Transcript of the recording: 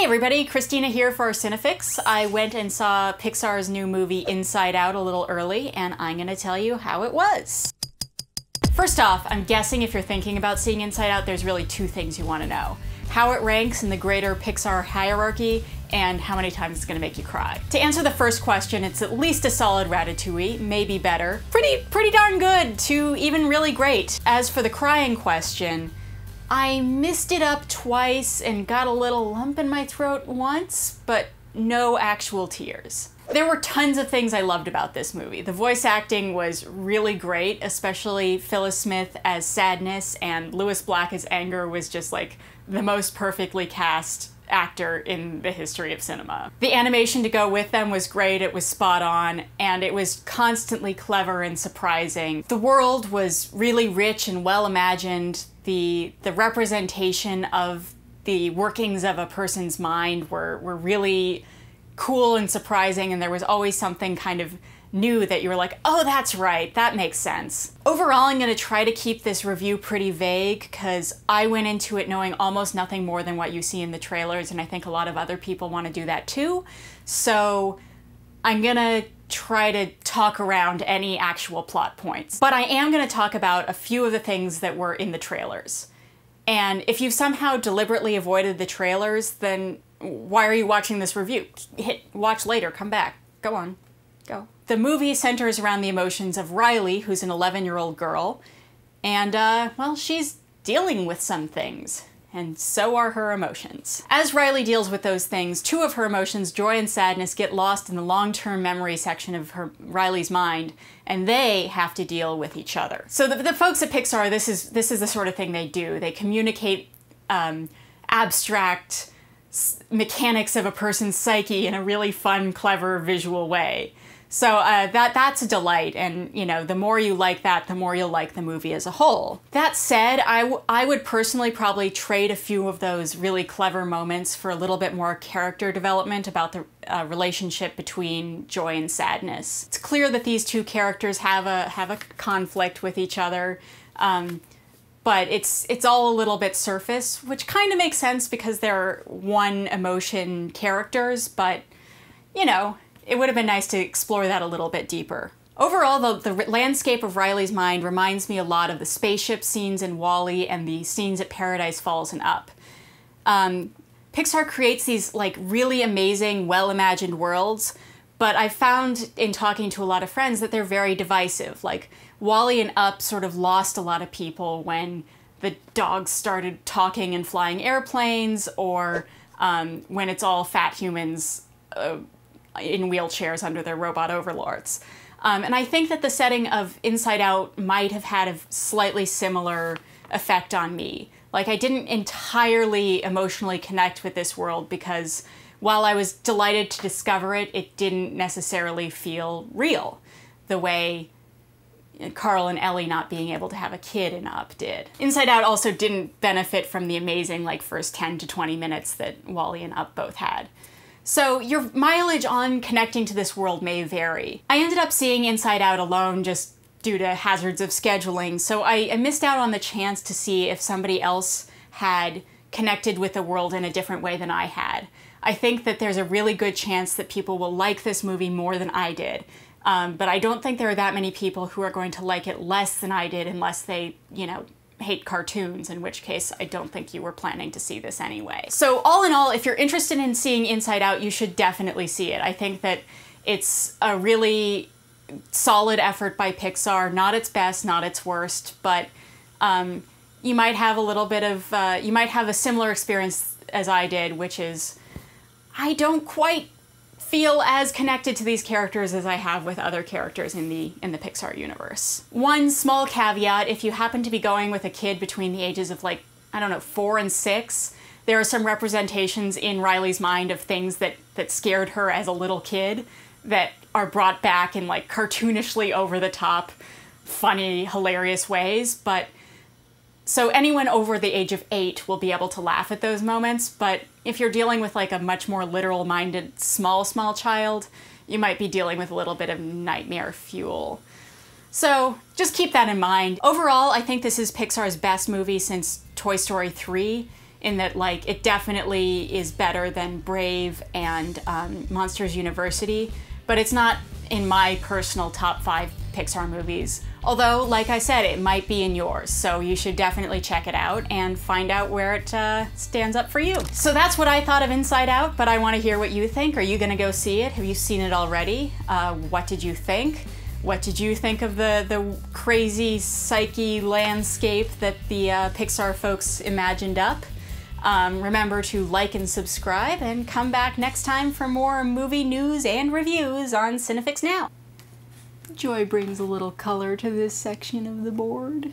everybody, Christina here for CineFix. I went and saw Pixar's new movie Inside Out a little early, and I'm gonna tell you how it was. First off, I'm guessing if you're thinking about seeing Inside Out, there's really two things you want to know. How it ranks in the greater Pixar hierarchy, and how many times it's gonna make you cry. To answer the first question, it's at least a solid Ratatouille, maybe better. Pretty darn good to even really great. As for the crying question, I missed it up twice and got a little lump in my throat once, but no actual tears. There were tons of things I loved about this movie. The voice acting was really great, especially Phylis Smith as Sadness, and Lewis Black as Anger was just like the most perfectly cast actor in the history of cinema. The animation to go with them was great, it was spot on, and it was constantly clever and surprising. The world was really rich and well imagined. The representation of the workings of a person's mind were really cool and surprising, and there was always something kind of new that you were like, oh, that's right, that makes sense. Overall, I'm gonna try to keep this review pretty vague because I went into it knowing almost nothing more than what you see in the trailers, and I think a lot of other people want to do that too. So I'm gonna try to talk around any actual plot points. But I am gonna talk about a few of the things that were in the trailers. And if you've somehow deliberately avoided the trailers, then why are you watching this review? Hit watch later, come back, go on, go. The movie centers around the emotions of Riley, who's an 11-year-old girl, and, well, she's dealing with some things, and so are her emotions. As Riley deals with those things, two of her emotions, joy and sadness, get lost in the long-term memory section of Riley's mind, and they have to deal with each other. So the folks at Pixar, this is the sort of thing they do. They communicate abstract mechanics of a person's psyche in a really fun, clever, visual way. So that's a delight, and you know, the more you like that, the more you'll like the movie as a whole. That said, I would personally probably trade a few of those really clever moments for a little bit more character development about the relationship between joy and sadness. It's clear that these two characters have a conflict with each other, but it's all a little bit surface, which kind of makes sense because they're one emotion characters, but you know, it would have been nice to explore that a little bit deeper. Overall, the landscape of Riley's mind reminds me a lot of the spaceship scenes in WALL-E and the scenes at Paradise Falls and Up. Pixar creates these like really amazing, well-imagined worlds, but I've found in talking to a lot of friends that they're very divisive. Like WALL-E and Up sort of lost a lot of people when the dogs started talking and flying airplanes, or when it's all fat humans in wheelchairs under their robot overlords. And I think that the setting of Inside Out might have had a slightly similar effect on me. Like, I didn't entirely emotionally connect with this world because while I was delighted to discover it, it didn't necessarily feel real the way Carl and Ellie not being able to have a kid in Up did. Inside Out also didn't benefit from the amazing like first 10 to 20 minutes that WALL-E and Up both had. So your mileage on connecting to this world may vary. I ended up seeing Inside Out alone just due to hazards of scheduling, so I missed out on the chance to see if somebody else had connected with the world in a different way than I had. I think that there's a really good chance that people will like this movie more than I did, but I don't think there are that many people who are going to like it less than I did unless they, you know, hate cartoons, in which case I don't think you were planning to see this anyway. So all in all, if you're interested in seeing Inside Out, you should definitely see it. I think that it's a really solid effort by Pixar, not its best, not its worst, but you might have a little bit of, you might have a similar experience as I did, which is I don't quite feel as connected to these characters as I have with other characters in the Pixar universe. One small caveat, if you happen to be going with a kid between the ages of like, I don't know, 4 and 6, there are some representations in Riley's mind of things that scared her as a little kid that are brought back in like cartoonishly over the top, funny, hilarious ways, but so anyone over the age of 8 will be able to laugh at those moments, but if you're dealing with like a much more literal-minded small child, you might be dealing with a little bit of nightmare fuel. So just keep that in mind. Overall, I think this is Pixar's best movie since Toy Story 3, in that, like, it definitely is better than Brave and Monsters University, but it's not in my personal top 5 Pixar movies. Although, like I said, it might be in yours, so you should definitely check it out and find out where it stands up for you. So that's what I thought of Inside Out, but I want to hear what you think. Are you gonna go see it? Have you seen it already? What did you think? What did you think of the crazy psyche landscape that the Pixar folks imagined up? Remember to like and subscribe, and come back next time for more movie news and reviews on CineFix Now. Joy brings a little color to this section of the board.